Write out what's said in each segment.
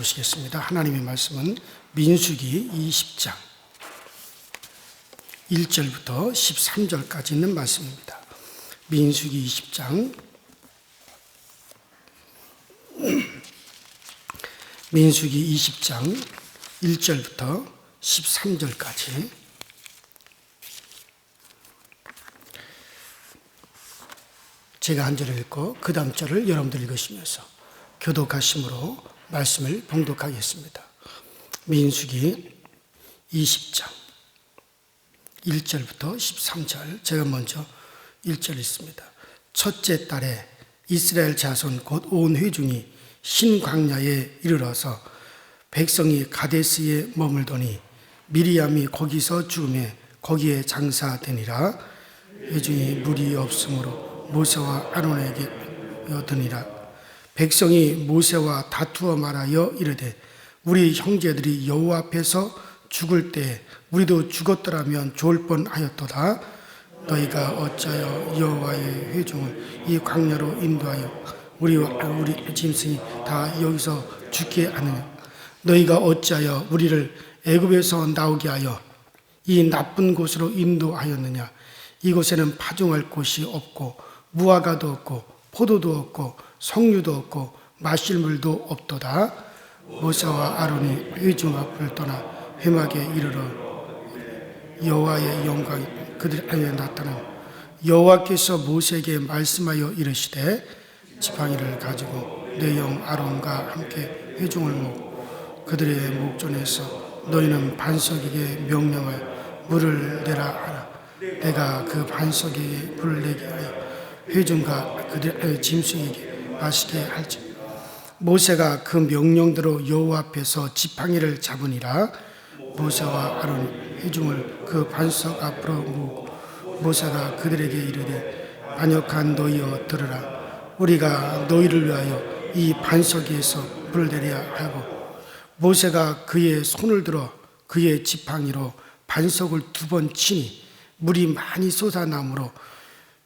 보시겠습니다. 하나님의 말씀은 민수기 20장 1절부터 13절까지 있는 말씀입니다. 민수기 20장 민수기 20장 1절부터 13절까지 제가 한 절을 읽고 그 다음 절을 여러분들 읽으시면서 교독하심으로 말씀을 봉독하겠습니다. 민수기 20장 1절부터 13절, 제가 먼저 1절 읽습니다. 첫째 달에 이스라엘 자손 곧 온 회중이 신광야에 이르러서 백성이 가데스에 머물더니 미리암이 거기서 죽음에 거기에 장사되니라. 회중이 물이 없으므로 모세와 아론에게 여드니라. 백성이 모세와 다투어 말하여 이르되 우리 형제들이 여호와 앞에서 죽을 때 우리도 죽었더라면 좋을 뻔하였도다. 너희가 어찌하여 여호와의 회중을 이 광야로 인도하여 우리와 우리 짐승이 다 여기서 죽게 하느냐. 너희가 어찌하여 우리를 애굽에서 나오게 하여 이 나쁜 곳으로 인도하였느냐. 이곳에는 파종할 곳이 없고 무화과도 없고 포도도 없고 석류도 없고 마실 물도 없도다. 모세와 아론이 회중 앞을 떠나 회막에 이르러 여호와의 영광이 그들 안에 나타나니 여호와께서 모세에게 말씀하여 이르시되 지팡이를 가지고 내 영 아론과 함께 회중을 모으고 그들의 목전에서 너희는 반석에게 명령하여 물을 내라 하라. 내가 그 반석에게 물을 내게 하여 회중과 그들의 짐승에게 마시게 할지. 모세가 그 명령대로 여호와 앞에서 지팡이를 잡으니라. 모세와 아론이 회중을 그 반석 앞으로 모으고 모세가 그들에게 이르되 반역한 너희여 들으라. 우리가 너희를 위하여 이 반석 위에서 불을 내려야 하고. 모세가 그의 손을 들어 그의 지팡이로 반석을 2번 치니 물이 많이 솟아나므로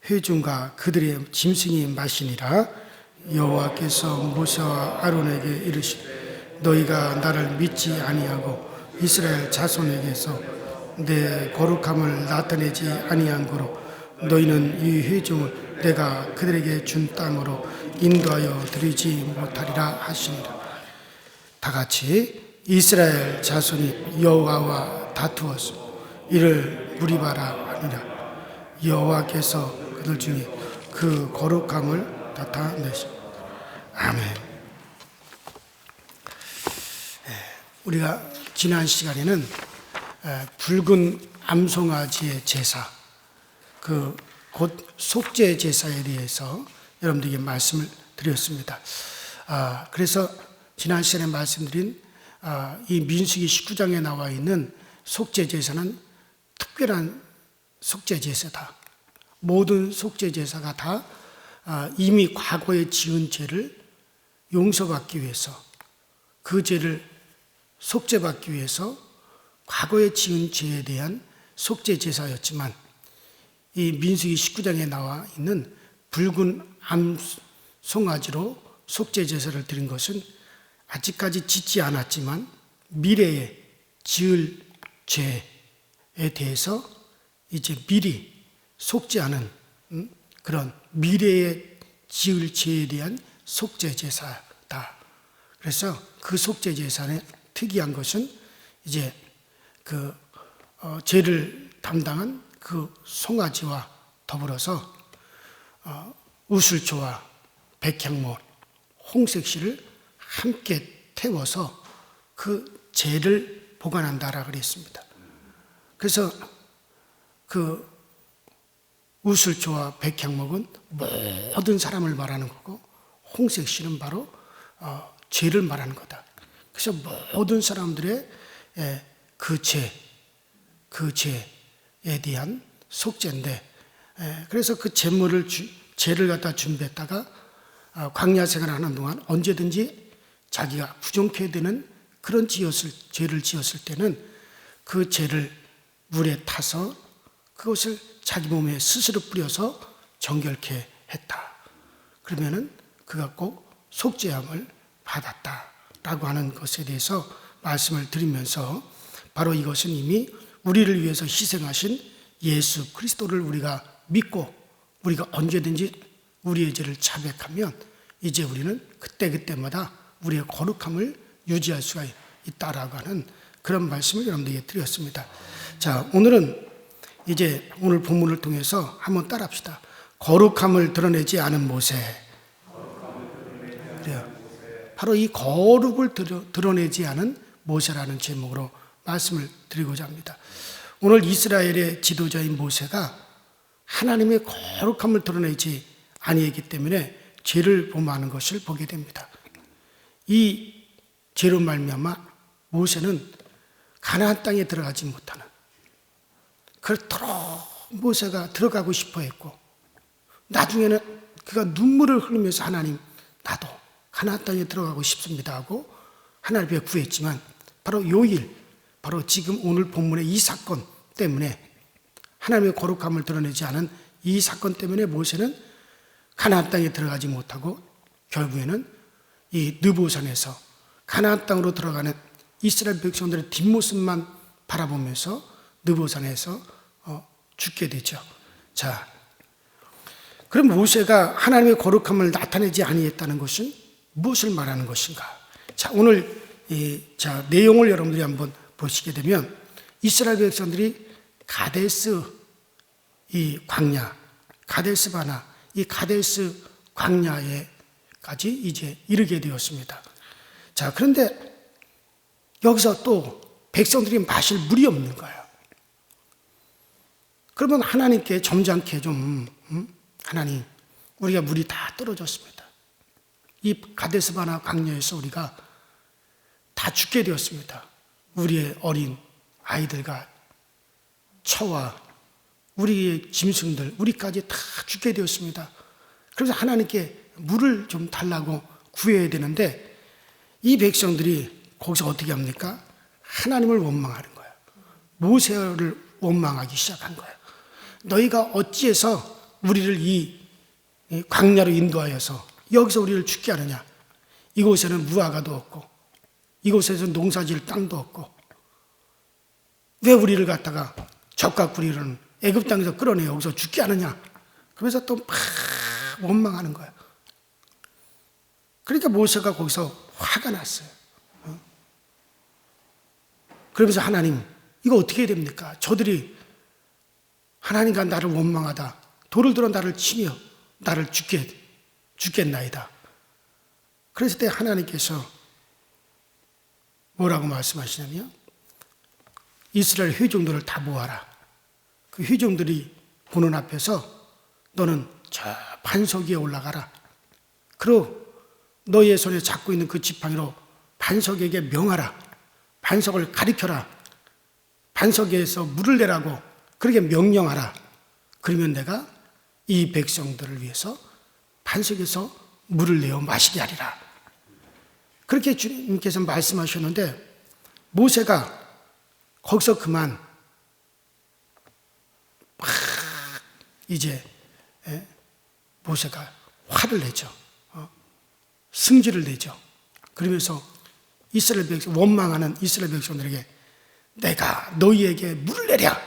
회중과 그들의 짐승이 마시니라. 여호와께서 모세와 아론에게 이르시되 너희가 나를 믿지 아니하고 이스라엘 자손에게서 내 거룩함을 나타내지 아니한 거로 너희는 이 회중을 내가 그들에게 준 땅으로 인도하여 드리지 못하리라 하시니라. 다 같이 이스라엘 자손이 여호와와 다투었으며 이를 무리바라 하니라. 여호와께서 그들 중에 그 거룩함을 나타내시고. 아멘. 우리가 지난 시간에는 붉은 암송아지의 제사, 곧 속죄 제사에 대해서 여러분들에게 말씀을 드렸습니다. 그래서 지난 시간에 말씀드린 이 민수기 19장에 나와 있는 속죄 제사는 특별한 속죄 제사다. 모든 속죄 제사가 다 이미 과거에 지은 죄를 용서받기 위해서, 그 죄를 속죄받기 위해서 과거에 지은 죄에 대한 속죄 제사였지만, 이 민수기 19장에 나와 있는 붉은 암송아지로 속죄 제사를 드린 것은 아직까지 짓지 않았지만 미래에 지을 죄에 대해서 이제 미리 속죄하는 그런 미래에 지을 죄에 대한 속죄 제사다. 그래서 그 속죄 제사의 특이한 것은 이제 죄를 담당한 그 송아지와 더불어서 우슬초와 백향목, 홍색실을 함께 태워서 그 죄를 보관한다라 그랬습니다. 그래서 그 우슬초와 백향목은 모든 사람을 말하는 거고, 홍색실은 바로 죄를 말하는 거다. 그래서 모든 사람들의 그 죄에 대한 속죄인데, 그래서 그 죄를 갖다 준비했다가 광야 생활하는 동안 언제든지 자기가 부정케 되는 그런 죄를 지었을 때는 그 죄를 물에 타서 그것을 자기 몸에 스스로 뿌려서 정결케 했다. 그러면은 그가 꼭 속죄함을 받았다. 라고 하는 것에 대해서 말씀을 드리면서 바로 이것은 이미 우리를 위해서 희생하신 예수 그리스도를 우리가 믿고 우리가 언제든지 우리의 죄를 자백하면 이제 우리는 그때그때마다 우리의 거룩함을 유지할 수가 있다라고 하는 그런 말씀을 여러분들에게 드렸습니다. 자, 오늘은 이제 오늘 본문을 통해서 한번 따라합시다. 거룩함을 드러내지 않은 모세. 그래요. 바로 이 거룩을 드러내지 않은 모세라는 제목으로 말씀을 드리고자 합니다. 오늘 이스라엘의 지도자인 모세가 하나님의 거룩함을 드러내지 아니했기 때문에 죄를 범하는 것을 보게 됩니다. 이 죄로 말미암아 모세는 가나안 땅에 들어가지 못하는, 그토록 모세가 들어가고 싶어 했고 나중에는 그가 눈물을 흘리면서 하나님, 나도 가나안 땅에 들어가고 싶습니다 하고 하나님 앞에 구했지만 바로 요일, 바로 지금 오늘 본문의 이 사건 때문에, 하나님의 거룩함을 드러내지 않은 이 사건 때문에 모세는 가나안 땅에 들어가지 못하고 결국에는 이 느보산에서 가나안 땅으로 들어가는 이스라엘 백성들의 뒷모습만 바라보면서 느보산에서 죽게 되죠. 자, 그럼 모세가 하나님의 거룩함을 나타내지 아니했다는 것은 무엇을 말하는 것인가? 자, 오늘 내용을 여러분들이 한번 보시게 되면 이스라엘 백성들이 가데스 이 광야, 가데스 바나 이 가데스 광야에까지 이제 이르게 되었습니다. 자, 그런데 여기서 또 백성들이 마실 물이 없는 거예요. 그러면 하나님께 점잖게 좀 하나님, 우리가 물이 다 떨어졌습니다. 이 가데스 바나 광야에서 우리가 다 죽게 되었습니다. 우리의 어린 아이들과 처와 우리의 짐승들, 우리까지 다 죽게 되었습니다. 그래서 하나님께 물을 좀 달라고 구해야 되는데 이 백성들이 거기서 어떻게 합니까? 하나님을 원망하는 거예요. 모세를 원망하기 시작한 거예요. 너희가 어찌해서 우리를 이 광야로 인도하여서 여기서 우리를 죽게 하느냐? 이곳에는 무화과도 없고 이곳에서 농사질 땅도 없고 왜 우리를 갖다가 적과 구리를 애굽 땅에서 끌어내 여기서 죽게 하느냐? 그러면서 또 막 원망하는 거예요. 그러니까 모세가 거기서 화가 났어요. 그러면서 하나님, 이거 어떻게 해야 됩니까? 저들이 하나님과 나를 원망하다 돌을 들어 나를 치며 나를 죽겠나이다. 그랬을 때 하나님께서 뭐라고 말씀하시냐면 이스라엘 회중들을 다 모아라. 그 회중들이 보는 앞에서 너는 저 반석 위에 올라가라. 그리고 너의 손에 잡고 있는 그 지팡이로 반석에게 명하라. 반석을 가리켜라. 반석에서 물을 내라고 그렇게 명령하라. 그러면 내가 이 백성들을 위해서 반석에서 물을 내어 마시게 하리라. 그렇게 주님께서 말씀하셨는데 모세가 거기서 그만 막 이제 모세가 화를 내죠. 승질을 내죠. 그러면서 이스라엘 백성, 원망하는 이스라엘 백성들에게 내가 너희에게 물을 내랴.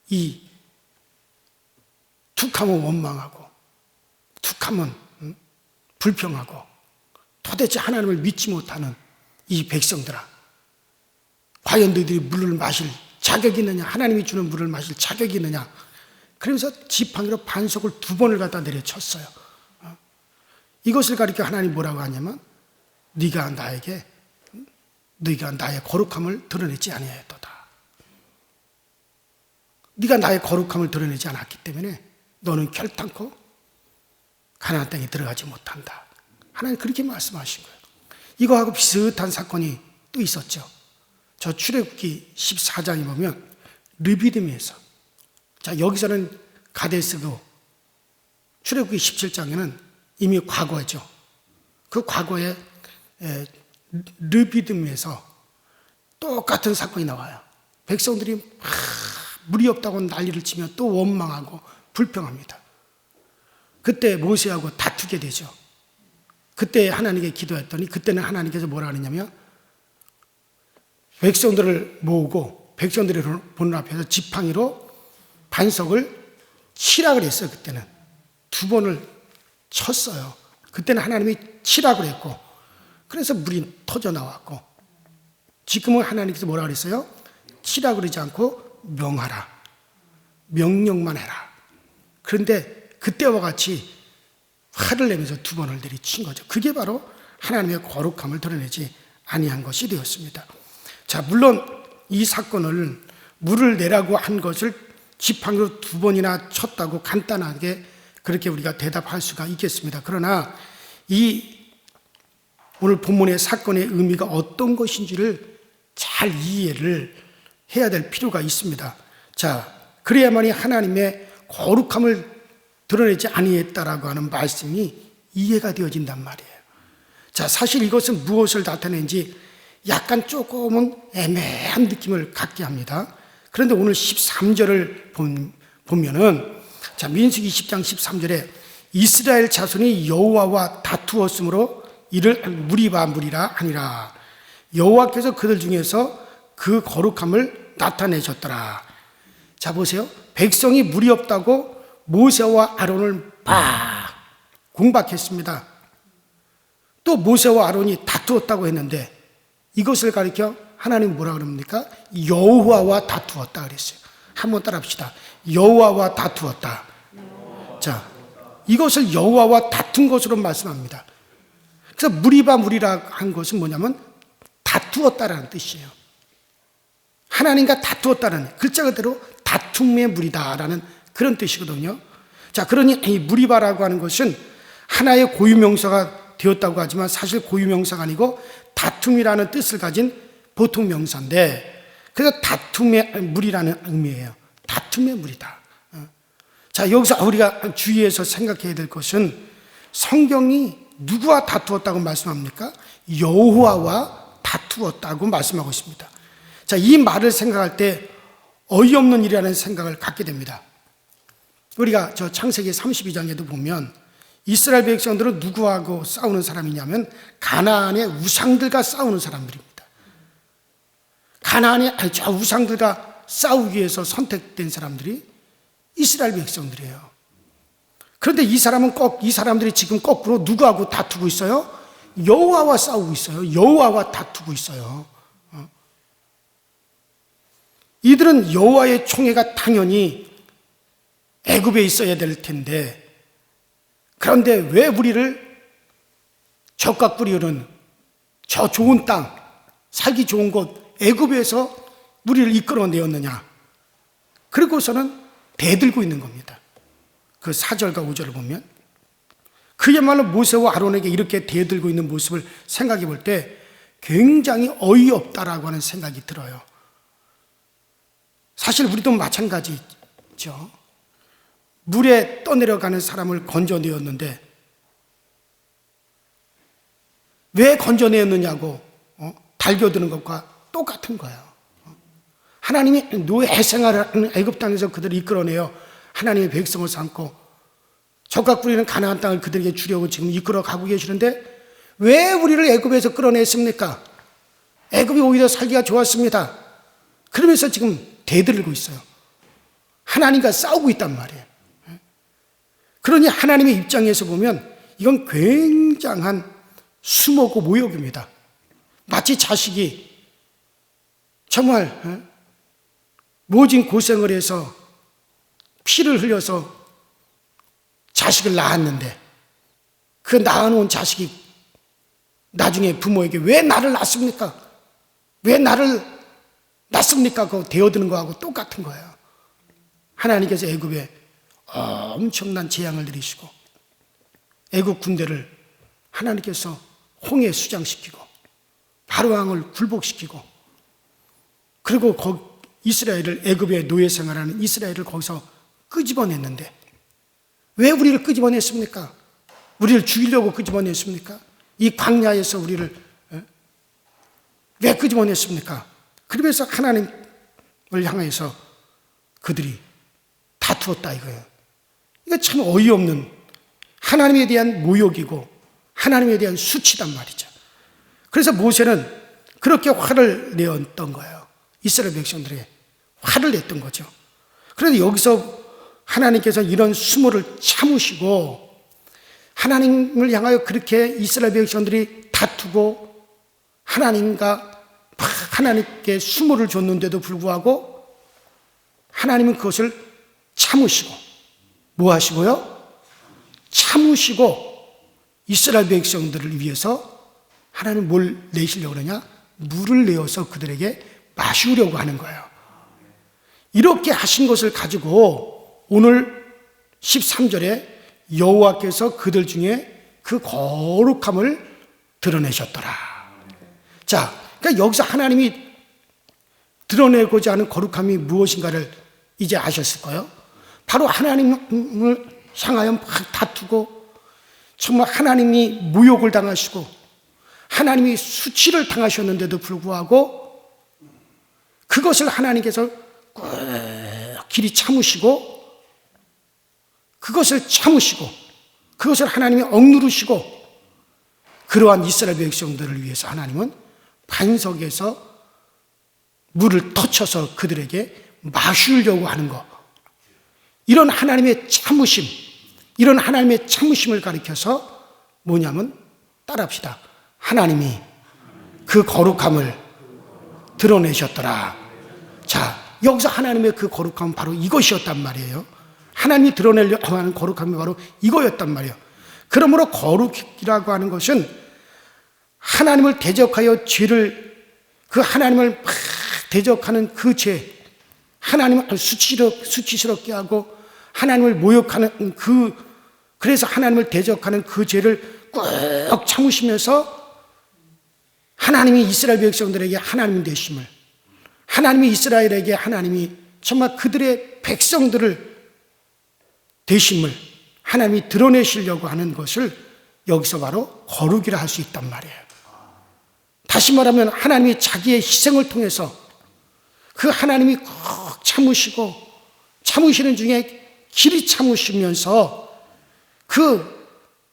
이 툭하면 원망하고 툭하면 불평하고 도대체 하나님을 믿지 못하는 이 백성들아, 과연 너희들이 물을 마실 자격이 있느냐? 하나님이 주는 물을 마실 자격이 있느냐? 그러면서 지팡이로 반석을 2번을 갖다 내려쳤어요. 이것을 가리켜 하나님 뭐라고 하냐면 네가 나의 거룩함을 드러내지 아니하였도다. 네가 나의 거룩함을 드러내지 않았기 때문에 너는 결단코 가나안 땅에 들어가지 못한다. 하나님 그렇게 말씀하신 거예요. 이거하고 비슷한 사건이 또 있었죠. 저 출애굽기 14장에 보면 르비딤에서, 자 여기서는 가데스고 출애굽기 17장에는 이미 과거죠. 그 과거에 르비딤에서 똑같은 사건이 나와요. 백성들이 물이 없다고 난리를 치며 또 원망하고 불평합니다. 그때 모세하고 다투게 되죠. 그때 하나님께 기도했더니 그때는 하나님께서 뭐라 하느냐면 백성들을 모으고 백성들이 보는 앞에서 지팡이로 반석을 치라 그랬어요. 그때는 2번을 쳤어요. 그때는 하나님이 치라 그랬고 그래서 물이 터져 나왔고 지금은 하나님께서 뭐라 그랬어요? 치라 그러지 않고 명하라. 명령만 해라. 그런데 그때와 같이 화를 내면서 2번을 내리친 거죠. 그게 바로 하나님의 거룩함을 드러내지 아니한 것이 되었습니다. 자, 물론 이 사건을 물을 내라고 한 것을 지팡이로 2번이나 쳤다고 간단하게 그렇게 우리가 대답할 수가 있겠습니다. 그러나 이 오늘 본문의 사건의 의미가 어떤 것인지를 잘 이해를 해야 될 필요가 있습니다. 자, 그래야만이 하나님의 거룩함을 드러내지 아니했다라고 하는 말씀이 이해가 되어진단 말이에요. 자, 사실 이것은 무엇을 나타내는지 약간 조금은 애매한 느낌을 갖게 합니다. 그런데 오늘 13절을 보면은 자, 민수기 10장 13절에 이스라엘 자손이 여호와와 다투었으므로 이를 무리바 무리라 하니라. 여호와께서 그들 중에서 그 거룩함을 나타내셨더라. 자, 보세요. 백성이 물이 없다고 모세와 아론을 막 공박했습니다. 또 모세와 아론이 다투었다고 했는데 이것을 가리켜 하나님 뭐라 그럽니까? 여호와와 다투었다 그랬어요. 한번 따라합시다. 여호와와 다투었다. 자, 이것을 여호와와 다툰 것으로 말씀합니다. 그래서 무리바 무리라 한 것은 뭐냐면 다투었다라는 뜻이에요. 하나님과 다투었다는 글자 그대로 다툼의 무리다라는 그런 뜻이거든요. 자, 그러니 이 무리바라고 하는 것은 하나의 고유명사가 되었다고 하지만 사실 고유명사가 아니고 다툼이라는 뜻을 가진 보통 명사인데 그래서 다툼의 무리라는 의미예요. 다툼의 무리다. 자, 여기서 우리가 주의해서 생각해야 될 것은 성경이 누구와 다투었다고 말씀합니까? 여호와와 다투었다고 말씀하고 있습니다. 자, 이 말을 생각할 때 어이없는 일이라는 생각을 갖게 됩니다. 우리가 저 창세기 32장에도 보면 이스라엘 백성들은 누구하고 싸우는 사람이냐면 가나안의 우상들과 싸우는 사람들입니다. 가나안의 저 우상들과 싸우기 위해서 선택된 사람들이 이스라엘 백성들이에요. 그런데 이 사람들이 지금 거꾸로 누구하고 다투고 있어요? 여호와와 싸우고 있어요. 여호와와 다투고 있어요. 이들은 여호와의 총애가 당연히 애굽에 있어야 될 텐데 그런데 왜 우리를 적각 뿌리는 저 좋은 땅, 살기 좋은 곳 애굽에서 우리를 이끌어내었느냐? 그리고서는 대들고 있는 겁니다. 그 4절과 5절을 보면 그야말로 모세와 아론에게 이렇게 대들고 있는 모습을 생각해 볼 때 굉장히 어이없다라고 하는 생각이 들어요. 사실 우리도 마찬가지죠. 물에 떠내려가는 사람을 건져내었는데 왜 건져내었느냐고 달겨드는 것과 똑같은 거예요. 하나님이 노예 생활을 하는 애굽 땅에서 그들을 이끌어내어 하나님의 백성을 삼고 적각 부리는 가나안 땅을 그들에게 주려고 지금 이끌어 가고 계시는데 왜 우리를 애굽에서 끌어냈습니까? 애굽이 오히려 살기가 좋았습니다. 그러면서 지금 대들고 있어요. 하나님과 싸우고 있단 말이에요. 그러니 하나님의 입장에서 보면 이건 굉장한 수모고 모욕입니다. 마치 자식이 정말 모진 고생을 해서 피를 흘려서 자식을 낳았는데 그 낳아놓은 자식이 나중에 부모에게 왜 나를 낳습니까? 왜 나를 낳습니까? 그거 대어드는 거하고 똑같은 거예요. 하나님께서 애굽에 엄청난 재앙을 내리시고 애굽 군대를 하나님께서 홍해 수장시키고 바로왕을 굴복시키고 그리고 이스라엘을 애굽의 노예 생활하는 이스라엘을 거기서 끄집어냈는데 왜 우리를 끄집어냈습니까? 우리를 죽이려고 끄집어냈습니까? 이 광야에서 우리를 왜 끄집어냈습니까? 그러면서 하나님을 향해서 그들이 다투었다 이거예요. 이거 참 어이없는 하나님에 대한 모욕이고 하나님에 대한 수치단 말이죠. 그래서 모세는 그렇게 화를 내었던 거예요. 이스라엘 백성들에게 화를 냈던 거죠. 그런데 여기서 하나님께서 이런 수모를 참으시고 하나님을 향하여 그렇게 이스라엘 백성들이 다투고 하나님께 수모를 줬는데도 불구하고 하나님은 그것을 참으시고 뭐 하시고요? 참으시고 이스라엘 백성들을 위해서 하나님 뭘 내시려고 그러냐? 물을 내어서 그들에게 마시려고 하는 거예요. 이렇게 하신 것을 가지고 오늘 13절에 여호와께서 그들 중에 그 거룩함을 드러내셨더라. 자, 그러니까 여기서 하나님이 드러내고자 하는 거룩함이 무엇인가를 이제 아셨을 거예요. 바로 하나님을 향하여 막 다투고 정말 하나님이 모욕을 당하시고 하나님이 수치를 당하셨는데도 불구하고 그것을 하나님께서 꼭 길이 참으시고 그것을 하나님이 억누르시고 그러한 이스라엘 백성들을 위해서 하나님은 반석에서 물을 터쳐서 그들에게 마시려고 하는 것, 이런 하나님의 참으심을 가리켜서 뭐냐면 따라합시다. 하나님이 그 거룩함을 드러내셨더라. 자, 여기서 하나님의 그 거룩함은 바로 이것이었단 말이에요. 하나님이 드러내려고 하는 거룩함이 바로 이거였단 말이에요. 그러므로 거룩이라고 하는 것은 하나님을 대적하여 그 하나님을 막 대적하는 그 죄, 하나님을 수치스럽게 하고 하나님을 모욕하는 그래서 하나님을 대적하는 그 죄를 꾹 참으시면서 하나님이 이스라엘 백성들에게 하나님 되심을, 하나님이 이스라엘에게 하나님이 정말 그들의 백성들을 되심을 하나님이 드러내시려고 하는 것을 여기서 바로 거룩이라 할 수 있단 말이에요. 다시 말하면 하나님이 자기의 희생을 통해서 그 하나님이 꼭 참으시는 중에 길이 참으시면서 그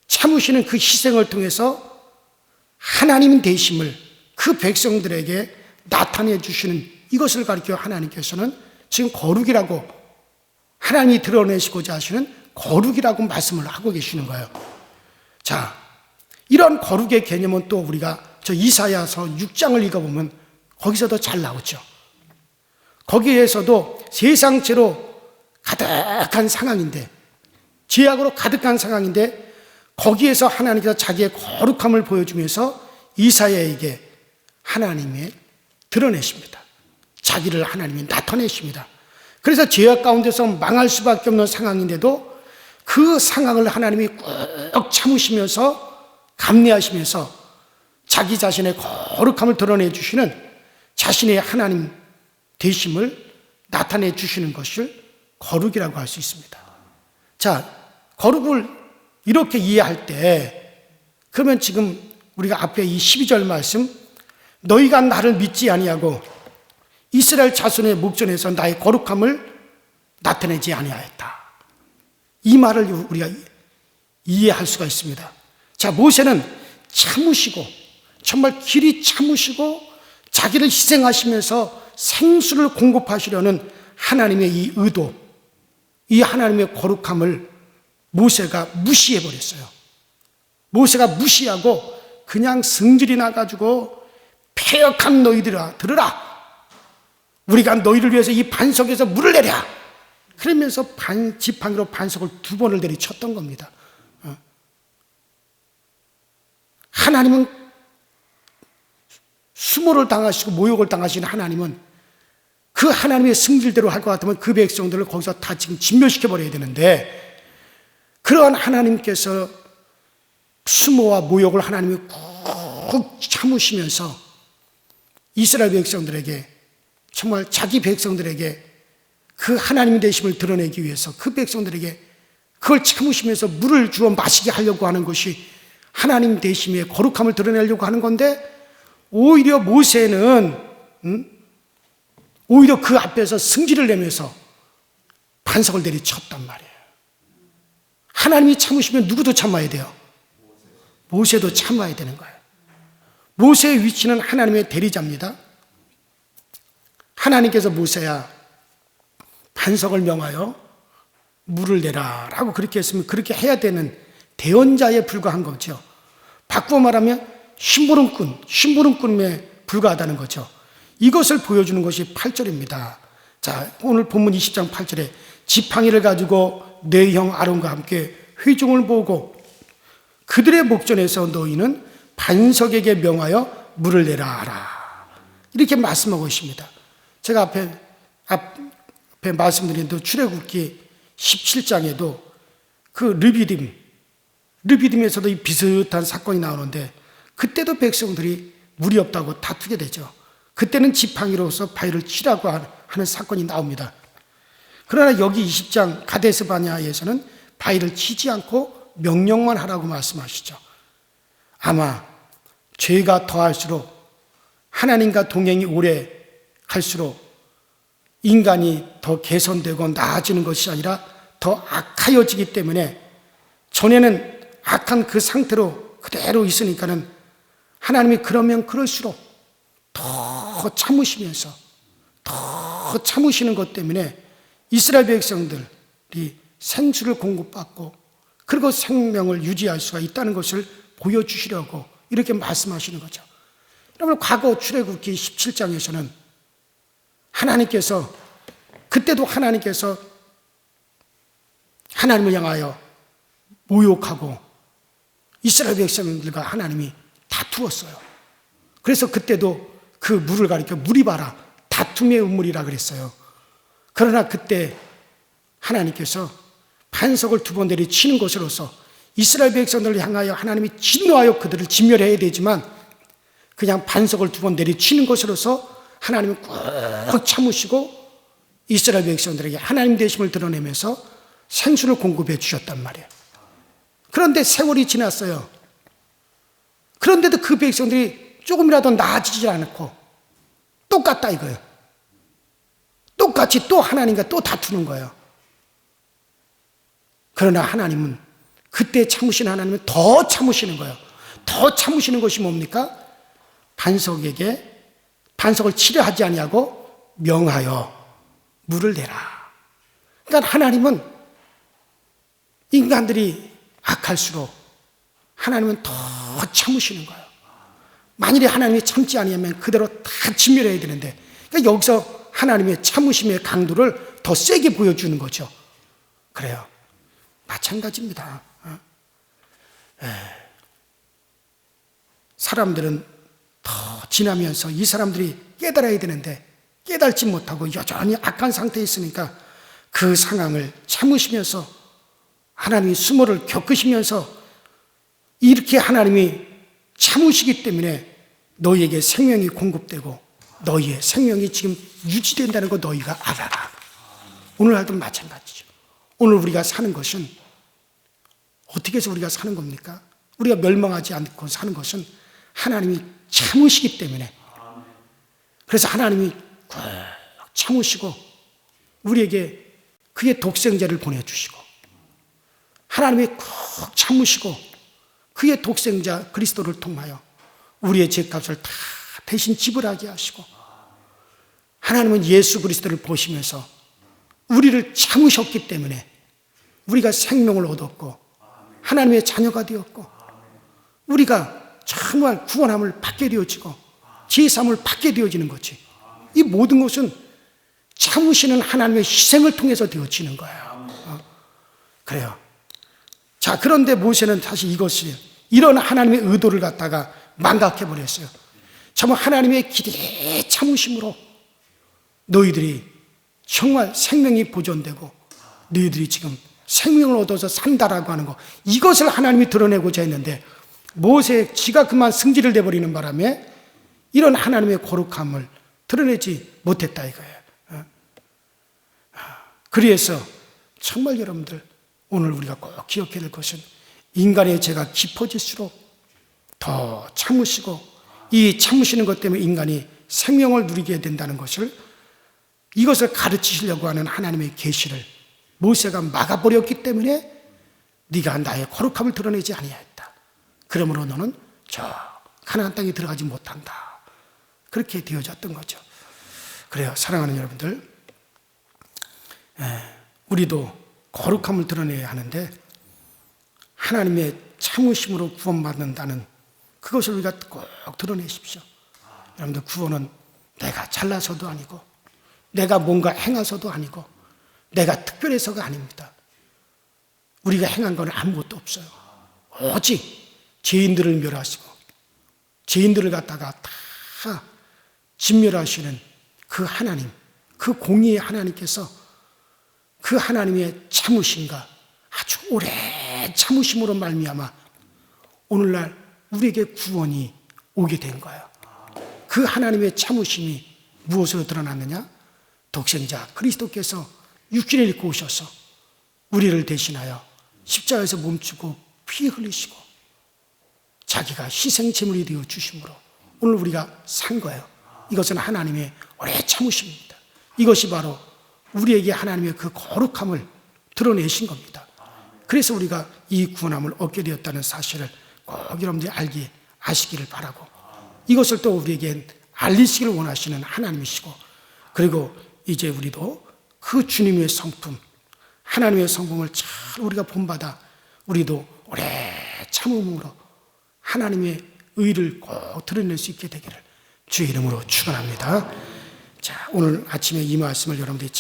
참으시는 그 희생을 통해서 하나님 되심을 그 백성들에게 나타내 주시는 이것을 가리켜 하나님께서는 지금 거룩이라고, 하나님이 드러내시고자 하시는 거룩이라고 말씀을 하고 계시는 거예요. 자, 이런 거룩의 개념은 또 우리가 저 이사야서 6장을 읽어보면 거기서도 잘 나오죠. 거기에서도 세상죄로 가득한 상황인데, 죄악으로 가득한 상황인데 거기에서 하나님께서 자기의 거룩함을 보여주면서 이사야에게 하나님의 드러내십니다. 자기를 하나님이 나타내십니다. 그래서 죄악 가운데서 망할 수밖에 없는 상황인데도 그 상황을 하나님이 꾹 참으시면서 감내하시면서 자기 자신의 거룩함을 드러내 주시는 자신의 하나님 되심을 나타내 주시는 것을 거룩이라고 할 수 있습니다. 자, 거룩을 이렇게 이해할 때 그러면 지금 우리가 앞에 이 12절 말씀, 너희가 나를 믿지 아니하고 이스라엘 자손의 목전에서 나의 거룩함을 나타내지 아니하였다. 이 말을 우리가 이해할 수가 있습니다. 자, 모세는 참으시고 정말 길이 참으시고 자기를 희생하시면서 생수를 공급하시려는 하나님의 이 의도, 이 하나님의 거룩함을 모세가 무시해버렸어요. 모세가 무시하고 그냥 성질이 나가지고 패역한 너희들아 들으라, 우리가 너희를 위해서 이 반석에서 물을 내랴, 그러면서 지팡이로 반석을 2번을 내리쳤던 겁니다. 하나님은 수모를 당하시고 모욕을 당하시는 하나님은 그 하나님의 성질대로 할 것 같으면 그 백성들을 거기서 다 지금 진멸시켜버려야 되는데, 그러한 하나님께서 수모와 모욕을 하나님이 꾹 참으시면서 이스라엘 백성들에게, 정말 자기 백성들에게 그 하나님 되심을 드러내기 위해서 그 백성들에게 그걸 참으시면서 물을 주어 마시게 하려고 하는 것이 하나님 되심의 거룩함을 드러내려고 하는 건데, 오히려 모세는 오히려 그 앞에서 승질을 내면서 반석을 내리쳤단 말이에요. 하나님이 참으시면 누구도 참아야 돼요? 모세도 참아야 되는 거예요. 모세의 위치는 하나님의 대리자입니다. 하나님께서 모세야 반석을 명하여 물을 내라 라고 그렇게 했으면 그렇게 해야 되는 대언자에 불과한 거죠. 바꾸어 말하면 심부름꾼에 불과하다는 거죠. 이것을 보여주는 것이 8절입니다. 자, 오늘 본문 20장 8절에 지팡이를 가지고 내 형 아론과 함께 회중을 보고 그들의 목전에서 너희는 반석에게 명하여 물을 내라 하라. 이렇게 말씀하고 있습니다. 제가 앞에 말씀드린 출애굽기 17장에도 그 르비딤에서도 이 비슷한 사건이 나오는데 그때도 백성들이 물이 없다고 다투게 되죠. 그때는 지팡이로서 바위를 치라고 하는 사건이 나옵니다. 그러나 여기 20장 가데스 바네아에서는 바위를 치지 않고 명령만 하라고 말씀하시죠. 아마 죄가 더할수록 하나님과 동행이 오래 갈수록 인간이 더 개선되고 나아지는 것이 아니라 더 악하여지기 때문에 전에는 악한 그 상태로 그대로 있으니까는 하나님이 그러면 그럴수록 더 참으시면서 더 참으시는 것 때문에 이스라엘 백성들이 생수를 공급받고 그리고 생명을 유지할 수가 있다는 것을 보여주시려고 이렇게 말씀하시는 거죠. 여러분, 과거 출애굽기 17장에서는 하나님께서 그때도 하나님께서 하나님을 향하여 모욕하고 이스라엘 백성들과 하나님이 다투었어요. 그래서 그때도 그 물을 가리켜 물이 봐라 다툼의 우물이라 그랬어요. 그러나 그때 하나님께서 반석을 2번 내리치는 것으로서 이스라엘 백성들을 향하여 하나님이 진노하여 그들을 진멸해야 되지만 그냥 반석을 2번 내리치는 것으로서 하나님은 꾹 참으시고 이스라엘 백성들에게 하나님 되심을 드러내면서 생수를 공급해 주셨단 말이에요. 그런데 세월이 지났어요. 그런데도 그 백성들이 조금이라도 나아지지 않고 똑같다 이거예요. 똑같이 또 하나님과 또 다투는 거예요. 그러나 하나님은 그때 참으신 하나님은 더 참으시는 거예요. 더 참으시는 것이 뭡니까? 반석을 치려 하지 아니하고 명하여 물을 내라. 그러니까 하나님은 인간들이 악할수록 하나님은 더 참으시는 거예요. 만일에 하나님이 참지 아니하면 그대로 다 진멸해야 되는데 그러니까 여기서 하나님의 참으심의 강도를 더 세게 보여주는 거죠. 그래요. 마찬가지입니다. 사람들은 더 지나면서 이 사람들이 깨달아야 되는데 깨달지 못하고 여전히 악한 상태에 있으니까 그 상황을 참으시면서 하나님이 수모를 겪으시면서 이렇게 하나님이 참으시기 때문에 너희에게 생명이 공급되고 너희의 생명이 지금 유지된다는 거 너희가 알아라. 오늘날도 마찬가지죠. 오늘 우리가 사는 것은 어떻게 해서 우리가 사는 겁니까? 우리가 멸망하지 않고 사는 것은 하나님이 참으시기 때문에 그래서 하나님이 꾹 참으시고 우리에게 그의 독생자를 보내주시고 하나님이 꾹 참으시고 그의 독생자 그리스도를 통하여 우리의 죄값을 다 대신 지불하게 하시고 하나님은 예수 그리스도를 보시면서 우리를 참으셨기 때문에 우리가 생명을 얻었고 하나님의 자녀가 되었고 우리가 정말 구원함을 받게 되어지고 죄사함을 받게 되어지는 거지. 이 모든 것은 참으시는 하나님의 희생을 통해서 되어지는 거예요. 그래요. 자, 그런데 모세는 사실 이것이 이런 하나님의 의도를 갖다가 망각해버렸어요. 정말 하나님의 기대의 참으심으로 너희들이 정말 생명이 보존되고 너희들이 지금 생명을 얻어서 산다라고 하는 거 이것을 하나님이 드러내고자 했는데 모세 지가 그만 승질을 내버리는 바람에 이런 하나님의 거룩함을 드러내지 못했다 이거예요. 그래서 정말 여러분들 오늘 우리가 꼭 기억해야 될 것은 인간의 죄가 깊어질수록 더 참으시고 이 참으시는 것 때문에 인간이 생명을 누리게 된다는 것을 이것을 가르치시려고 하는 하나님의 계시를 모세가 막아버렸기 때문에 네가 나의 거룩함을 드러내지 아니하였다. 그러므로 너는 저 가나안 땅에 들어가지 못한다. 그렇게 되어졌던 거죠. 그래요. 사랑하는 여러분들, 우리도 거룩함을 드러내야 하는데 하나님의 참으심으로 구원받는다는 그것을 우리가 꼭 드러내십시오. 여러분들, 구원은 내가 잘나서도 아니고 내가 뭔가 행해서도 아니고 내가 특별해서가 아닙니다. 우리가 행한 건 아무것도 없어요. 오직 죄인들을 멸하시고 죄인들을 갖다가 다 진멸하시는 그 하나님, 그 공의의 하나님께서 그 하나님의 참으심과 아주 오래 참으심으로 말미암아 오늘날 우리에게 구원이 오게 된 거예요. 그 하나님의 참으심이 무엇으로 드러났느냐? 독생자 그리스도께서 육신을 입고 오셔서 우리를 대신하여 십자가에서 멈추고 피 흘리시고 자기가 희생제물이 되어 주심으로 오늘 우리가 산 거예요. 이것은 하나님의 오래 참으심입니다. 이것이 바로 우리에게 하나님의 그 거룩함을 드러내신 겁니다. 그래서 우리가 이 구원함을 얻게 되었다는 사실을 꼭 여러분들이 아시기를 바라고, 이것을 또 우리에게 알리시기를 원하시는 하나님이시고, 그리고 이제 우리도 그 주님의 성품, 하나님의 성품을 잘 우리가 본받아 우리도 오래 참음으로 하나님의 의를 꼭 드러낼 수 있게 되기를 주의 이름으로 축원합니다. 자, 오늘 아침에 이 말씀을 여러분들이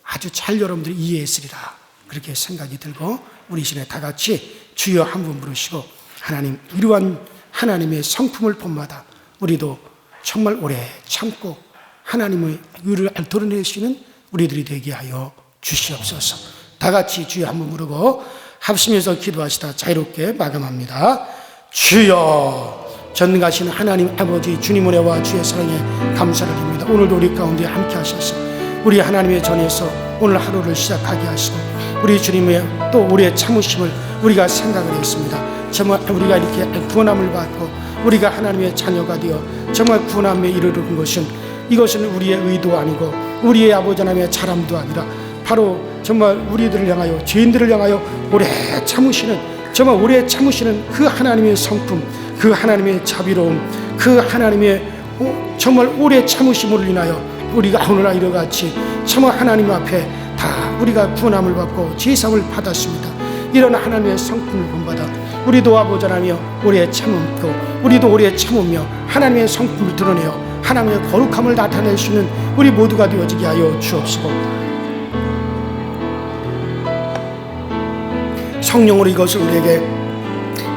아주 잘 여러분들이 이해했으리라 그렇게 생각이 들고, 우리 이 시간에 다 같이 주여 한 분 부르시고 하나님, 이러한 하나님의 성품을 본받아 우리도 정말 오래 참고 하나님의 의를 드러내시는 우리들이 되게 하여 주시옵소서. 다 같이 주여 한 분 부르고 합심해서 기도하시다 자유롭게 마감합니다. 주여, 전능하신 하나님 아버지, 주님 은혜와 주의 사랑에 감사를 드립니다. 오늘도 우리 가운데 함께 하셔서 우리 하나님의 전에서 오늘 하루를 시작하게 하시고 우리 주님의 또 우리의 참으심을 우리가 생각을 했습니다. 정말 우리가 이렇게 구원함을 받고 우리가 하나님의 자녀가 되어 정말 구원함에 이르는 것은, 이것은 우리의 의도 아니고 우리의 아버지 하나님의 자람도 아니라 바로 정말 우리들을 향하여, 죄인들을 향하여 오래 참으시는, 정말 오래 참으시는 그 하나님의 성품, 그 하나님의 자비로움, 그 하나님의 정말 오래 참으심으로 인하여 우리가 오늘날 이러같이 정말 하나님 앞에 다 우리가 구원함을 받고 제사함을 받았습니다. 이런 하나님의 성품을 본받아 우리도 아버지 하나며 오래 참음고 우리도 오래 참으며 하나님의 성품을 드러내어 하나님의 거룩함을 나타낼 수 있는 우리 모두가 되어지게 하여 주옵시고, 성령으로 이것을 우리에게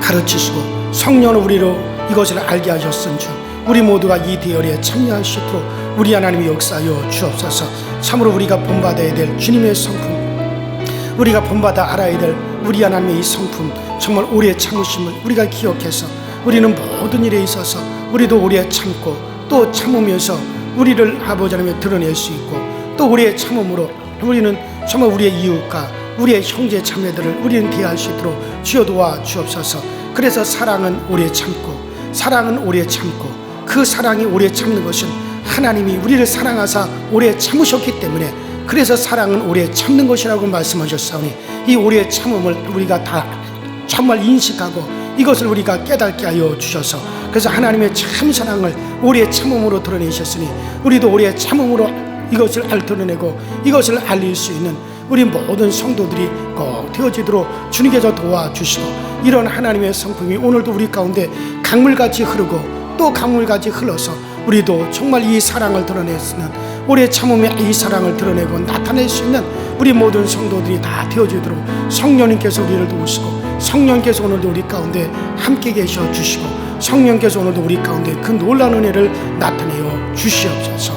가르치시고 성령으로 우리로 이것을 알게 하셨은즉 우리 모두가 이 대열에 참여할 수 있도록 우리 하나님의 역사하여 주옵소서. 참으로 우리가 본받아야 될 주님의 성품, 우리가 본받아 알아야 될 우리 하나님의 이 성품, 정말 오래 참으심을 우리가 기억해서 우리는 모든 일에 있어서 우리도 오래 참고 또 참으면서 우리를 아버지 하나님에 드러낼 수 있고, 또 오래 참음으로 우리는 정말 우리의 이웃과 우리의 형제 자매들을 우리는 대할 수 있도록 주여 도와 주옵소서. 그래서 사랑은 오래 참고, 사랑은 오래 참고, 그 사랑이 오래 참는 것은 하나님이 우리를 사랑하사 오래 참으셨기 때문에, 그래서 사랑은 오래 참는 것이라고 말씀하셨사오니 이 오래 참음을 우리가 다 정말 인식하고 이것을 우리가 깨닫게 하여 주셔서, 그래서 하나님의 참 사랑을 오래 참음으로 드러내셨으니 우리도 오래 참음으로 이것을 드러내고 이것을 알릴 수 있는 우리 모든 성도들이 꼭 되어지도록 주님께서 도와주시고, 이런 하나님의 성품이 오늘도 우리 가운데 강물같이 흐르고 또 강물같이 흘러서 우리도 정말 이 사랑을 드러낼 수 있는, 오래 참음의 이 사랑을 드러내고 나타낼 수 있는 우리 모든 성도들이 다 되어지도록 성령님께서 우리를 도우시고, 성령께서 오늘도 우리 가운데 함께 계셔 주시고, 성령께서 오늘도 우리 가운데 그 놀라운 은혜를 나타내어 주시옵소서.